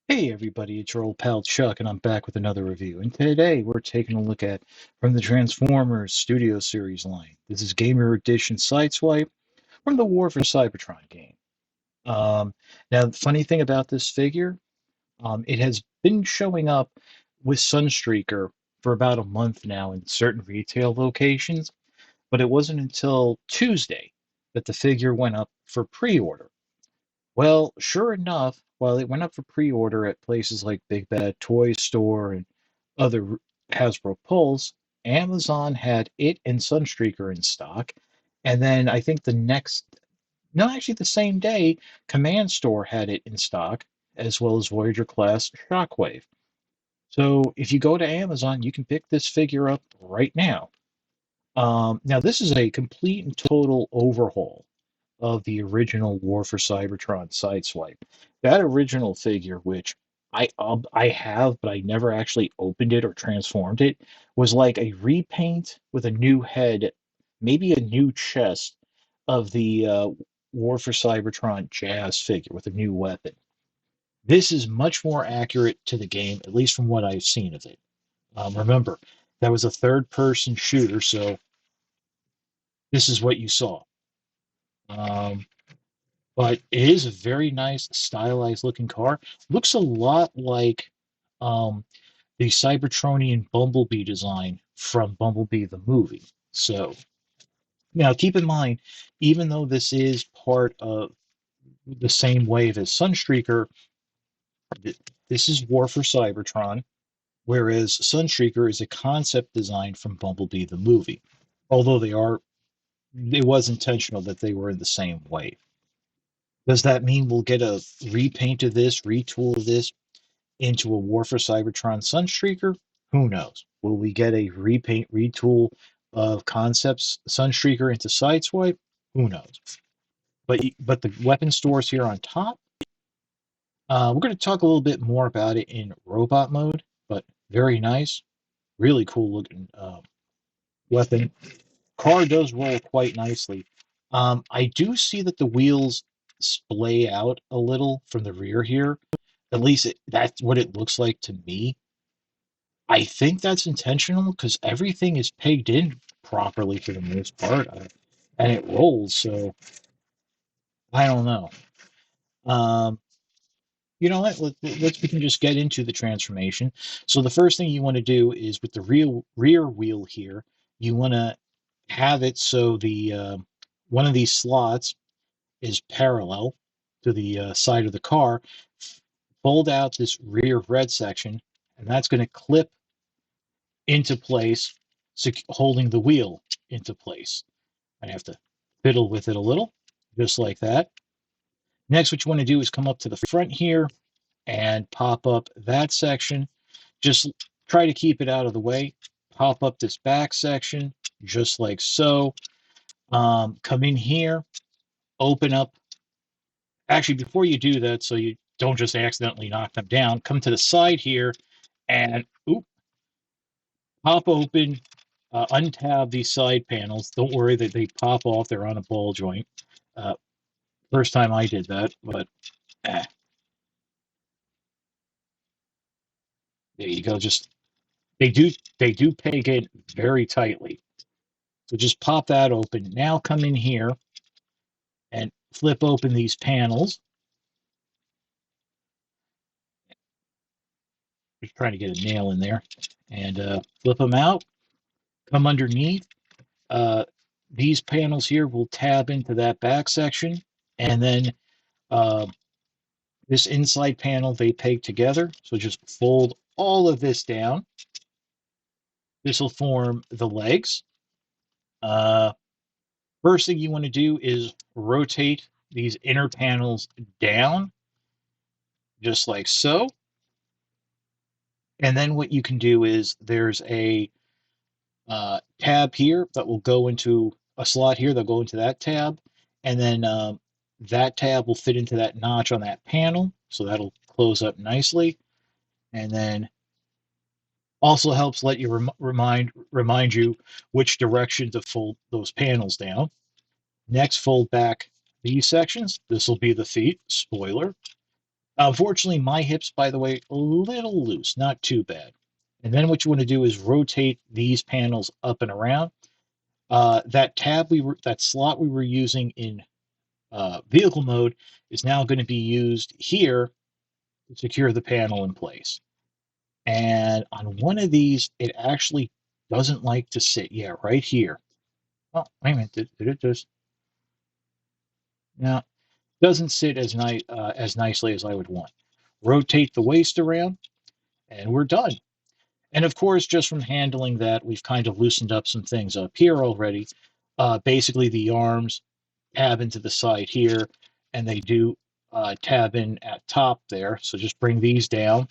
Hey everybody, it's your old pal Chuck, and I'm back with another review. And today we're taking a look at from the Transformers Studio Series line. This is Gamer Edition Sideswipe from the War for Cybertron game. Um, Now, the funny thing about this figure, it has been showing up with Sunstreaker for about a month now in certain retail locations, but it wasn't until Tuesday that the figure went up for pre-order. Well, sure enough, while it went up for pre-order at places like Big Bad Toy Store and other Hasbro pulls, Amazon had it and Sunstreaker in stock. And then I think no, actually the same day, Command Store had it in stock, as well as Voyager class Shockwave. So if you go to Amazon, you can pick this figure up right now. Now, this is a complete and total overhaul of the original War for Cybertron Sideswipe. That original figure, which I have, but I never actually opened it or transformed it, was like a repaint with a new head, maybe a new chest of the War for Cybertron Jazz figure with a new weapon. This is much more accurate to the game, at least from what I've seen of it. Remember, that was a third-person shooter, so this is what you saw. Um, but it is a very nice, stylized looking car. Looks a lot like um, the Cybertronian Bumblebee design from Bumblebee the movie. So now keep in mind, even though this is part of the same wave as Sunstreaker, this is War for Cybertron, whereas Sunstreaker is a concept design from Bumblebee the movie. Although it was intentional that they were in the same wave. Does that mean we'll get a repaint of this, retool of this into a War for Cybertron Sunstreaker? Who knows? Will we get a repaint, retool of Concepts Sunstreaker into Sideswipe? Who knows? But the weapon stores here on top. We're going to talk a little bit more about it in robot mode, but very nice, really cool looking weapon. Car does roll quite nicely. I do see that the wheels splay out a little from the rear here. At least that's what it looks like to me. I think that's intentional because everything is pegged in properly for the most part, and it rolls. So I don't know. Um, you know what? We can just get into the transformation. So the first thing you want to do is with the rear wheel here, you want to have it so the one of these slots is parallel to the side of the car. Fold out this rear red section, and that's going to clip into place, holding the wheel into place. I have to fiddle with it a little, just like that. Next, what you want to do is come up to the front here and pop up that section. Just try to keep it out of the way. Pop up this back section, just like so. Come in here, open up. Actually, before you do that, so you don't just accidentally knock them down, come to the side here and pop open, untab these side panels. Don't worry that they pop off. They're on a ball joint. Uh, First time I did that, but eh, there you go. Just they do they do peg it very tightly. So just pop that open. Now come in here and flip open these panels. Just trying to get a nail in there, and flip them out. Come underneath. Uh, these panels here will tab into that back section, and then uh, this inside panel they peg together. So just fold all of this down. This will form the legs. Uh, First thing you want to do is rotate these inner panels down, just like so. And then what you can do is there's a tab here that will go into a slot here. They'll go into that tab. And then that tab will fit into that notch on that panel. So that'll close up nicely. And then also helps let you remind you which direction to fold those panels down. Next, fold back these sections. This will be the feet, spoiler. Unfortunately, my hips, by the way, a little loose, not too bad. And then what you want to do is rotate these panels up and around. That slot we were using in vehicle mode is now going to be used here to secure the panel in place. And on one of these, it actually doesn't like to sit. Yeah, right here. Oh, wait a minute. Did it just? No, doesn't sit as nicely as I would want. Rotate the waist around, and we're done. And of course, just from handling that, we've kind of loosened up some things up here already. Basically, the arms tab into the side here, and they do tab in at top there. So just bring these down,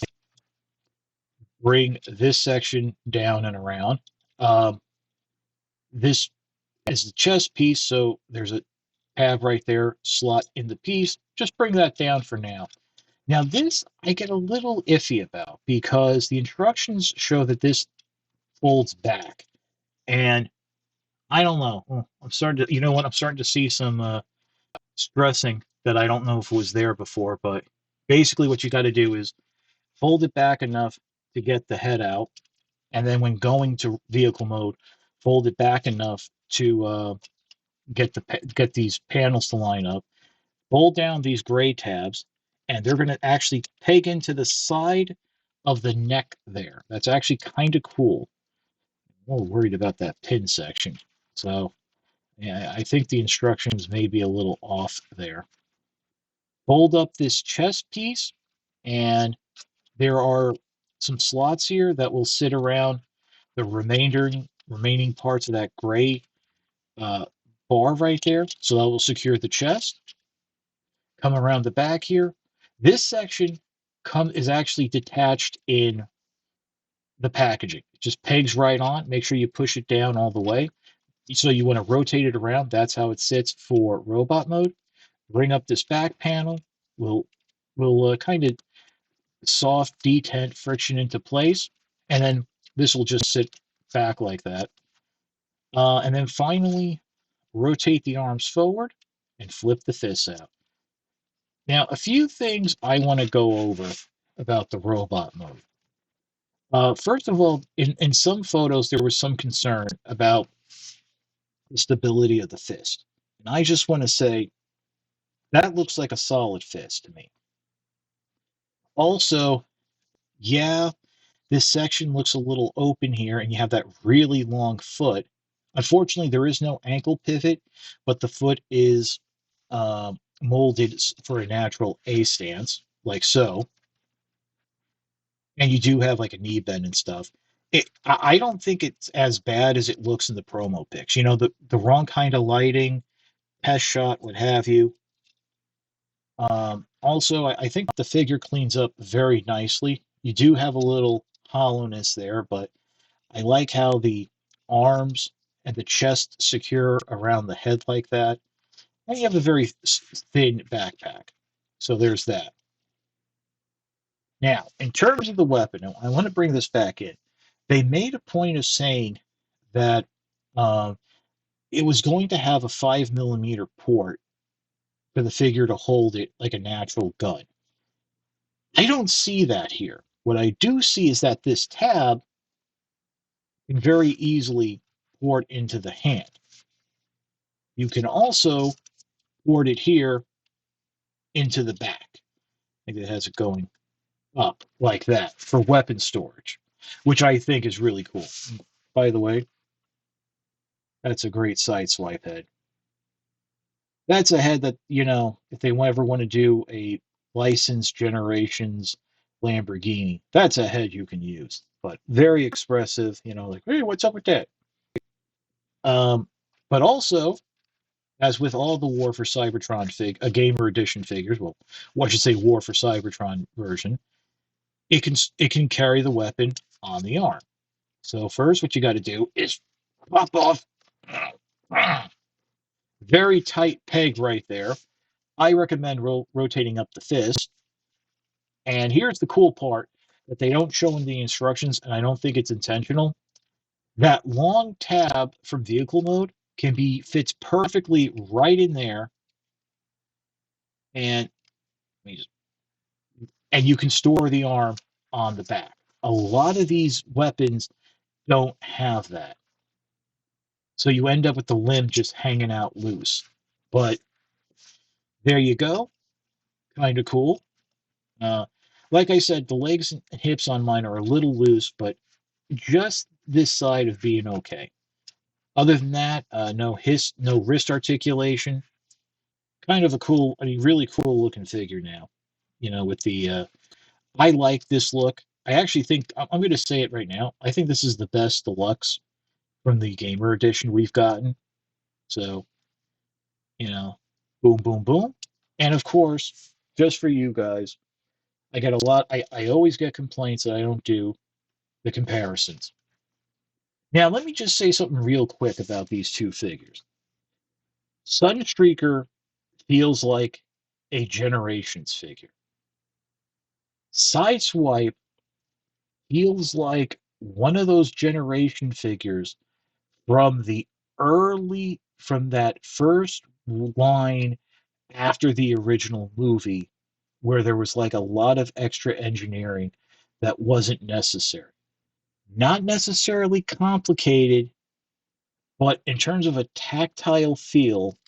bring this section down and around. Um, this is the chest piece, so there's a tab right there, slot in the piece. Just bring that down for now. Now this I get a little iffy about because the instructions show that this folds back. And I don't know. I'm starting to, you know what? I'm starting to see some stressing that I don't know if it was there before. But basically, what you got to do is fold it back enough to get the head out, and then when going to vehicle mode, fold it back enough to get these panels to line up. Fold down these gray tabs, and they're going to actually peg into the side of the neck there. That's actually kind of cool. I'm a little worried about that pin section. So yeah, I think the instructions may be a little off there. Fold up this chest piece, and there are some slots here that will sit around the remaining parts of that gray uh, bar right there. So that will secure the chest. Come around the back here. This section is actually detached in the packaging. It just pegs right on. Make sure you push it down all the way. So you want to rotate it around. That's how it sits for robot mode. Bring up this back panel. We'll kind of soft detent friction into place, and then this will just sit back like that. And then finally, rotate the arms forward and flip the fists out. Now, a few things I want to go over about the robot mode. First of all, in some photos, there was some concern about the stability of the fist. And I just want to say that looks like a solid fist to me. Also, yeah, this section looks a little open here, and you have that really long foot. Unfortunately, there is no ankle pivot, but the foot is molded for a natural A stance, like so. And you do have like a knee bend and stuff. I don't think it's as bad as it looks in the promo pics. You know, the wrong kind of lighting, test shot, what have you. Also, I think the figure cleans up very nicely. You do have a little hollowness there, but I like how the arms and the chest secure around the head like that. And you have a very thin backpack. So there's that. Now, in terms of the weapon, I want to bring this back in. They made a point of saying that uh, it was going to have a 5mm port for the figure to hold it like a natural gun. I don't see that here. What I do see is that this tab can very easily port into the hand. You can also port it here into the back. I think it has it going up like that for weapon storage, which I think is really cool. By the way, that's a great Sideswipe head. That's a head that, you know, if they ever want to do a licensed generations Lamborghini, that's a head you can use. But very expressive, you know, like, hey, what's up with that? But also, as with all the War for Cybertron a Gamer Edition figures, well, what should say War for Cybertron version, it can carry the weapon on the arm. So first, what you got to do is pop off. Very tight peg right there. I recommend rotating up the fist. And here's the cool part that they don't show in the instructions, and I don't think it's intentional. That long tab from vehicle mode fits perfectly right in there. And let me just and you can store the arm on the back. A lot of these weapons don't have that. So you end up with the limb just hanging out loose. But there you go. Kind of cool. Uh, like I said, the legs and hips on mine are a little loose, but just this side of being okay. Other than that, no wrist articulation. Kind of a cool, I mean, really cool looking figure now. With the I like this look. I actually think I'm going to say it right now. I think this is the best deluxe from the gamer edition we've gotten. So, you know, boom, boom, boom. And of course, just for you guys, I get a lot. I always get complaints that I don't do the comparisons. Now, let me just say something real quick about these two figures. Sunstreaker feels like a Generations figure. Sideswipe feels like one of those generation figures from that first line after the original movie, where there was like a lot of extra engineering that wasn't necessary. Not necessarily complicated, but in terms of a tactile feel,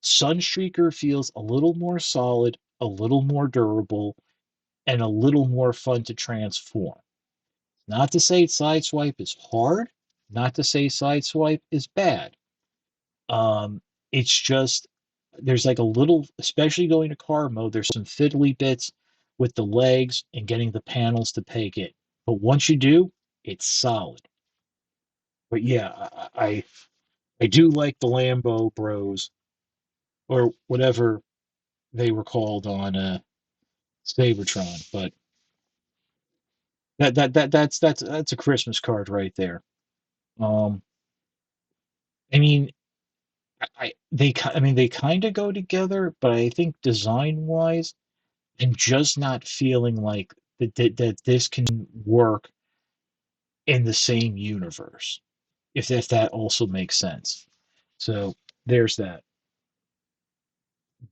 Sunstreaker feels a little more solid, a little more durable, and a little more fun to transform. Not to say Sideswipe is hard, not to say Sideswipe is bad. It's just there's like a little, especially going to car mode, there's some fiddly bits with the legs and getting the panels to peg it. But once you do, it's solid. But yeah, I do like the Lambo Bros or whatever they were called on Sabertron. But that's a Christmas card right there. Um, I mean, I mean they kind of go together, but I think design wise, I'm just not feeling like that this can work in the same universe. If that also makes sense. So there's that.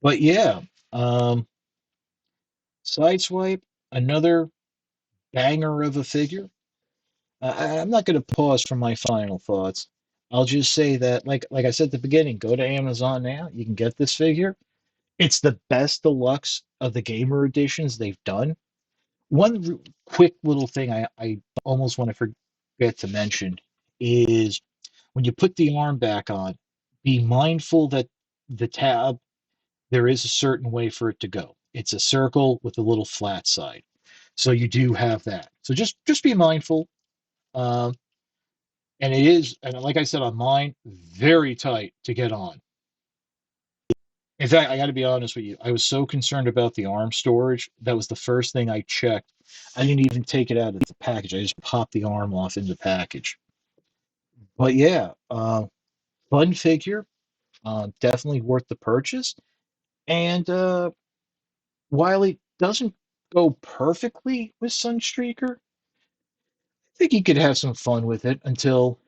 But yeah, um, Sideswipe, another banger of a figure. I'm not going to pause for my final thoughts. I'll just say that, like I said at the beginning, go to Amazon now. You can get this figure. It's the best deluxe of the gamer editions they've done. One quick little thing I almost want to forget to mention is when you put the arm back on, be mindful that the tab, there is a certain way for it to go. It's a circle with a little flat side. So you do have that. So just be mindful. Um, and it is, and like I said on mine, very tight to get on. In fact, I got to be honest with you. I was so concerned about the arm storage. That was the first thing I checked. I didn't even take it out of the package. I just popped the arm off in the package. But yeah, fun figure. Definitely worth the purchase. And while it doesn't go perfectly with Sunstreaker, I think you could have some fun with it until,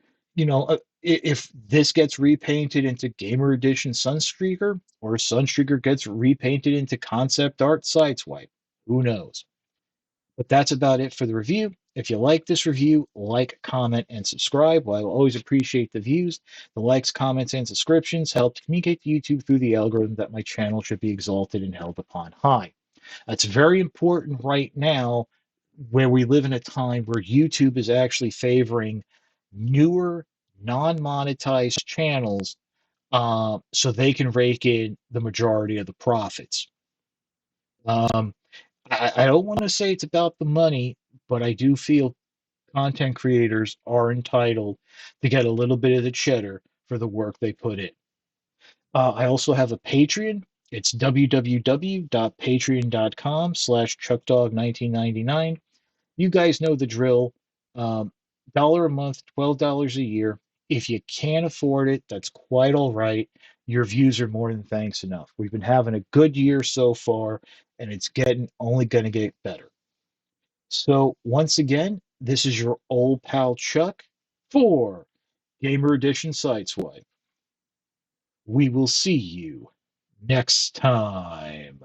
if this gets repainted into Gamer Edition Sunstreaker or Sunstreaker gets repainted into concept art Sideswipe. Who knows? But that's about it for the review. If you like this review, like, comment, and subscribe. While I will always appreciate the views, the likes, comments, and subscriptions help to communicate to YouTube through the algorithm that my channel should be exalted and held upon high. That's very important right now, where we live in a time where YouTube is actually favoring newer, non monetized channels so they can rake in the majority of the profits. Um, I don't want to say it's about the money, but I do feel content creators are entitled to get a little bit of the cheddar for the work they put in. I also have a Patreon. It's www.patreon.com/chuckdog1999. You guys know the drill. Um, $1 a month, $12 a year. If you can't afford it, that's quite all right. Your views are more than thanks enough. We've been having a good year so far, and it's getting only going to get better. So once again, this is your old pal Chuck for Gamer Edition Sideswipe. We will see you next time.